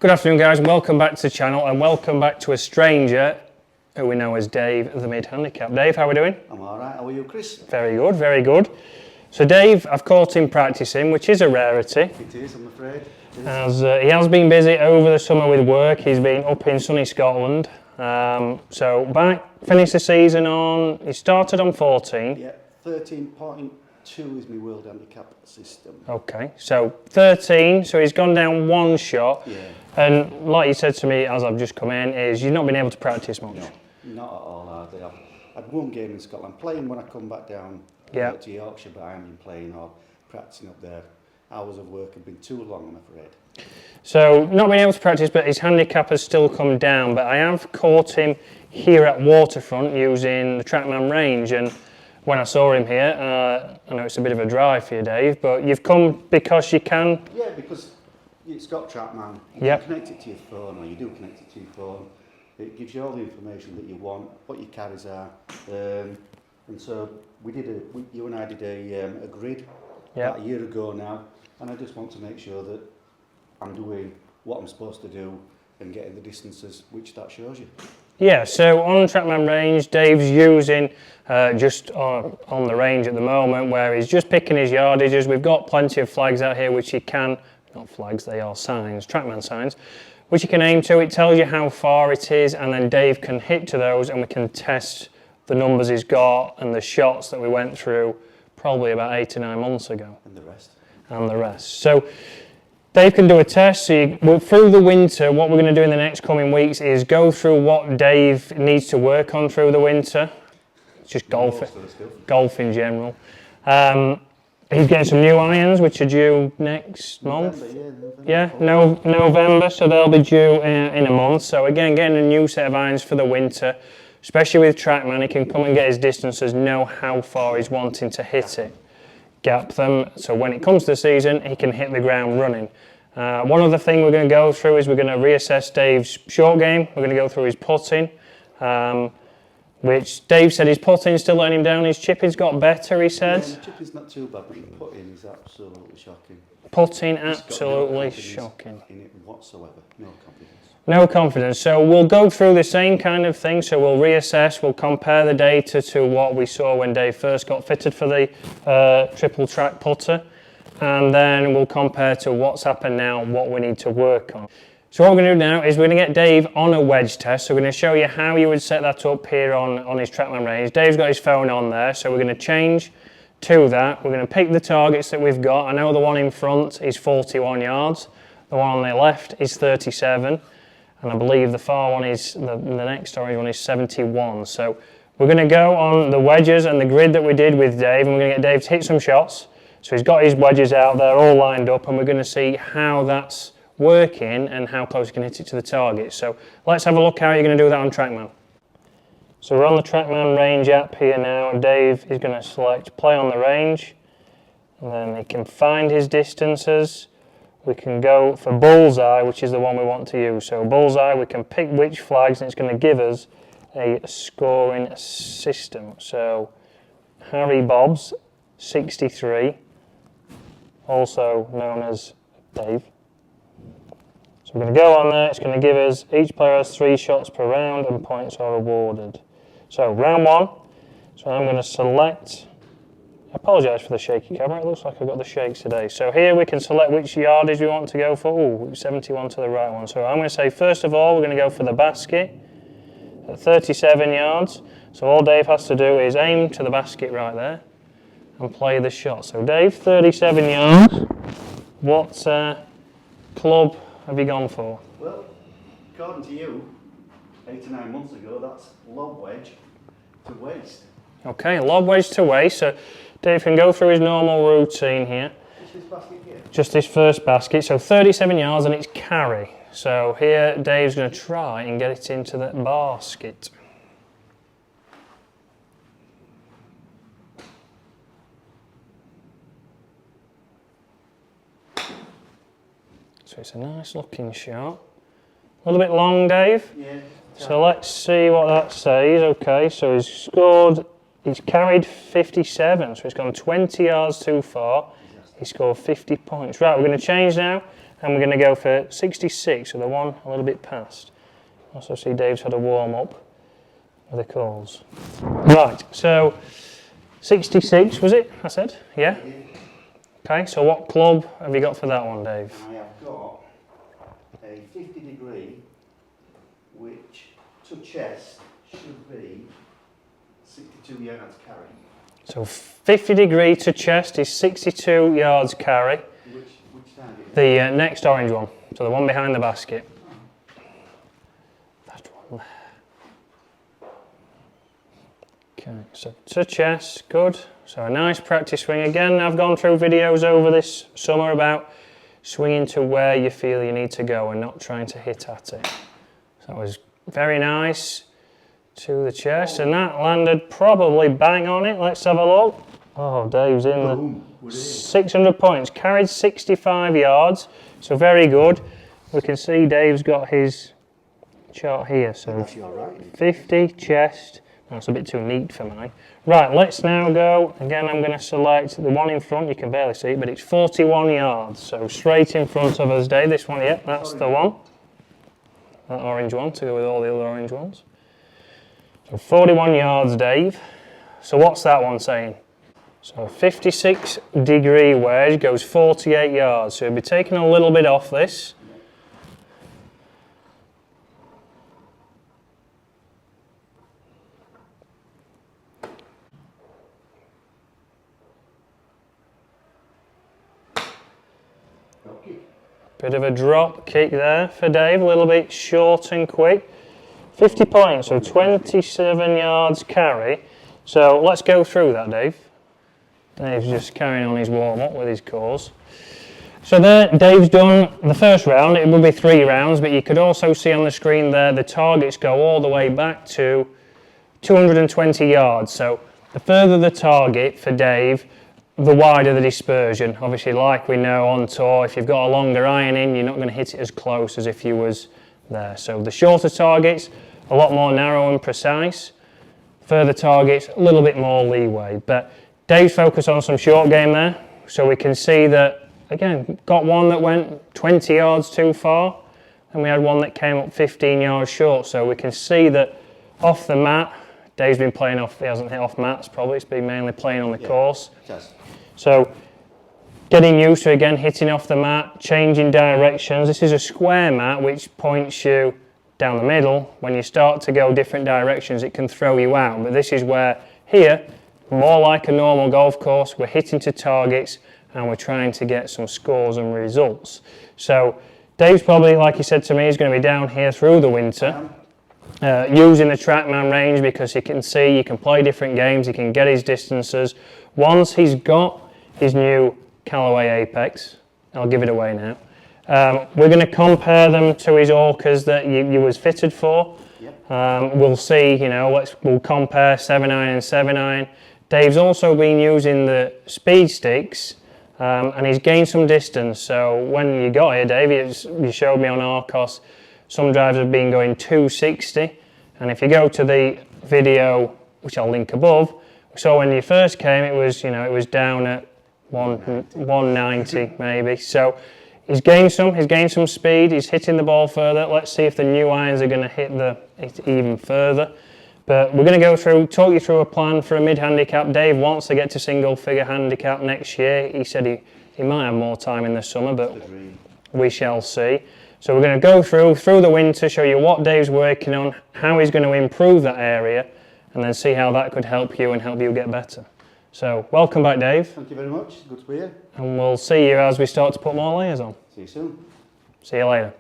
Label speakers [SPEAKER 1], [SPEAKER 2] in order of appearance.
[SPEAKER 1] Good afternoon guys, welcome back to the channel and welcome back to a stranger who we know as Dave, the mid-handicap. Dave, how are we doing?
[SPEAKER 2] I'm alright, how are you, Chris?
[SPEAKER 1] Very good, very good. So Dave, I've caught him practicing, which is a rarity.
[SPEAKER 2] It is, I'm afraid.
[SPEAKER 1] As he has been busy over the summer with work. He's been up in sunny Scotland. So back, finished the season on, he started on 14.
[SPEAKER 2] Yeah, 13.2 is my world handicap system.
[SPEAKER 1] Okay, so 13, so he's gone down one shot.
[SPEAKER 2] Yeah.
[SPEAKER 1] And like you said to me as I've just come in, is you've not been able to practice much.
[SPEAKER 2] No, not at all hardly. I've had one game in Scotland, playing when I come back down to Yorkshire, but I haven't been playing or practicing up there. Hours of work have been too long, I'm afraid.
[SPEAKER 1] So not being able to practice, but his handicap has still come down. But I have caught him here at Waterfront using the TRACKMAN range. And when I saw him here, I know it's a bit of a drive for you, Dave, but you've come because you can.
[SPEAKER 2] Yeah, because it's got TRACKMAN. You
[SPEAKER 1] Yep.
[SPEAKER 2] can connect it to your phone, or you do connect it to your phone. It gives you all the information that you want, what your carries are. And so you and I did a grid about a year ago now, and I just want to make sure that I'm doing what I'm supposed to do and getting the distances which that shows you.
[SPEAKER 1] Yeah, so on TRACKMAN range, Dave's using just on the range at the moment where he's just picking his yardages. We've got plenty of flags out here which he can, not flags, they are signs, TRACKMAN signs, which you can aim to. It tells you how far it is, and then Dave can hit to those and we can test the numbers he's got and the shots that we went through probably about 8 or 9 months ago.
[SPEAKER 2] And the rest.
[SPEAKER 1] And the rest. So Dave can do a test. So through the winter, what we're going to do in the next coming weeks is go through what Dave needs to work on through the winter. It's just golf in general. He's getting some new irons, which are due next month. November, so they'll be due in a month. So again, getting a new set of irons for the winter, especially with TRACKMAN, he can come and get his distances, know how far he's wanting to hit it, gap them, so when it comes to the season, he can hit the ground running. One other thing we're going to go through is we're going to reassess Dave's short game. We're going to go through his putting, which Dave said his putting's still letting him down. His chipping's got better, he said.
[SPEAKER 2] Yeah, the chipping's not too bad, but the putting is absolutely shocking.
[SPEAKER 1] Putting, absolutely shocking.
[SPEAKER 2] In it whatsoever, no confidence.
[SPEAKER 1] No confidence. So we'll go through the same kind of thing. So we'll reassess, we'll compare the data to what we saw when Dave first got fitted for the triple track putter. And then we'll compare to what's happened now, what we need to work on. So what we're going to do now is we're going to get Dave on a wedge test. So we're going to show you how you would set that up here on his TRACKMAN range. Dave's got his phone on there, so we're going to change to that. We're going to pick the targets that we've got. I know the one in front is 41 yards. The one on the left is 37. And I believe the far one is, the next orange one is 71. So we're going to go on the wedges and the grid that we did with Dave, and we're going to get Dave to hit some shots. So he's got his wedges out there all lined up, and we're going to see how that's working and how close he can hit it to the target. So let's have a look how you're going to do that on TRACKMAN. So we're on the TRACKMAN range app here now, and Dave is going to select play on the range, and then he can find his distances. We can go for bullseye, which is the one we want to use. So bullseye, we can pick which flags, and it's going to give us a scoring system. So Harry Bob's 63, also known as Dave. So we're going to go on there. It's going to give us, each player has 3 shots per round and points are awarded. So round 1, so I'm going to select, I apologise for the shaky camera, it looks like I've got the shakes today. So here we can select which yardage we want to go for. Ooh, 71 to the right one. So I'm going to say, first of all, we're going to go for the basket at 37 yards. So all Dave has to do is aim to the basket right there and play the shot. So Dave, 37 yards. What club have you gone for?
[SPEAKER 2] Well, according to you, 8 or 9 months ago, that's lob wedge to waist.
[SPEAKER 1] Okay, lob wedge to waist. So Dave can go through his normal routine here.
[SPEAKER 2] Just this basket here? Just
[SPEAKER 1] his first basket. So 37 yards and it's carry. So here Dave's going to try and get it into the basket. So it's a nice looking shot. A little bit long, Dave.
[SPEAKER 2] Yeah.
[SPEAKER 1] So let's see what that says. Okay, so he's carried 57, so he's gone 20 yards too far. He scored 50 points. Right, we're going to change now, and we're going to go for 66, so the one a little bit past. Also see Dave's had a warm up with the calls. Right, so 66 was it, I said? Yeah? Okay, so what club have you got for that one, Dave?
[SPEAKER 2] I have got a 50 degree, which to chest should be 62 yards carry.
[SPEAKER 1] So 50 degree to chest is 62 yards carry.
[SPEAKER 2] Which target?
[SPEAKER 1] The next orange one, so the one behind the basket. That one there. Okay, so to chest, good. So a nice practice swing. Again, I've gone through videos over this summer about swinging to where you feel you need to go and not trying to hit at it. So that was very nice to the chest, and that landed probably bang on it. Let's have a look. Oh, Dave's in the 600 points, carried 65 yards, so very good. We can see Dave's got his chart here, so 50 chest. That's a bit too neat for mine. Right, let's now go. Again, I'm going to select the one in front. You can barely see it, but it's 41 yards. So straight in front of us, Dave. This one, yeah, that's the one. That orange one to go with all the other orange ones. So 41 yards, Dave. So what's that one saying? So 56 degree wedge goes 48 yards. So you'll be taking a little bit off this. Bit of a drop kick there for Dave, a little bit short and quick. 50 points, so 27 yards carry. So let's go through that, Dave. Dave's just carrying on his warm-up with his calls. So there, Dave's done the first round. It will be 3 rounds, but you could also see on the screen there the targets go all the way back to 220 yards. So the further the target for Dave, the wider the dispersion. Obviously, like we know on tour, if you've got a longer iron in, you're not going to hit it as close as if you was there. So the shorter targets, a lot more narrow and precise. Further targets, a little bit more leeway. But Dave's focused on some short game there. So we can see that, again, got one that went 20 yards too far, and we had one that came up 15 yards short. So we can see that off the mat, Dave's been playing off, he hasn't hit off mats probably, it's been mainly playing on the course.
[SPEAKER 2] Yes.
[SPEAKER 1] So getting used to, again, hitting off the mat, changing directions. This is a square mat which points you down the middle. When you start to go different directions, it can throw you out. But this is where, here, more like a normal golf course, we're hitting to targets and we're trying to get some scores and results. So Dave's probably, like he said to me, is going to be down here through the winter. Using the TRACKMAN range because he can see, you can play different games, he can get his distances. Once he's got his new Callaway Apex, I'll give it away now. We're going to compare them to his Orcas that you was fitted for. Yep. We'll see, you know, we'll compare 7-iron and 7-iron. Dave's also been using the speed sticks and he's gained some distance. So when you got here, Dave, you showed me on Arcos, some drives have been going 260, and if you go to the video, which I'll link above, so when you first came, it was, you know, it was down at 190 maybe. So he's gained some speed. He's hitting the ball further. Let's see if the new irons are going to hit it even further. But we're going to talk you through a plan for a mid-handicap. Dave wants to get to single-figure handicap next year. He said he might have more time in the summer, but we shall see. So we're going to go through the winter, show you what Dave's working on, how he's going to improve that area, and then see how that could help you and help you get better. So welcome back, Dave.
[SPEAKER 2] Thank you very much. Good to be here.
[SPEAKER 1] And we'll see you as we start to put more layers on.
[SPEAKER 2] See you soon.
[SPEAKER 1] See you later.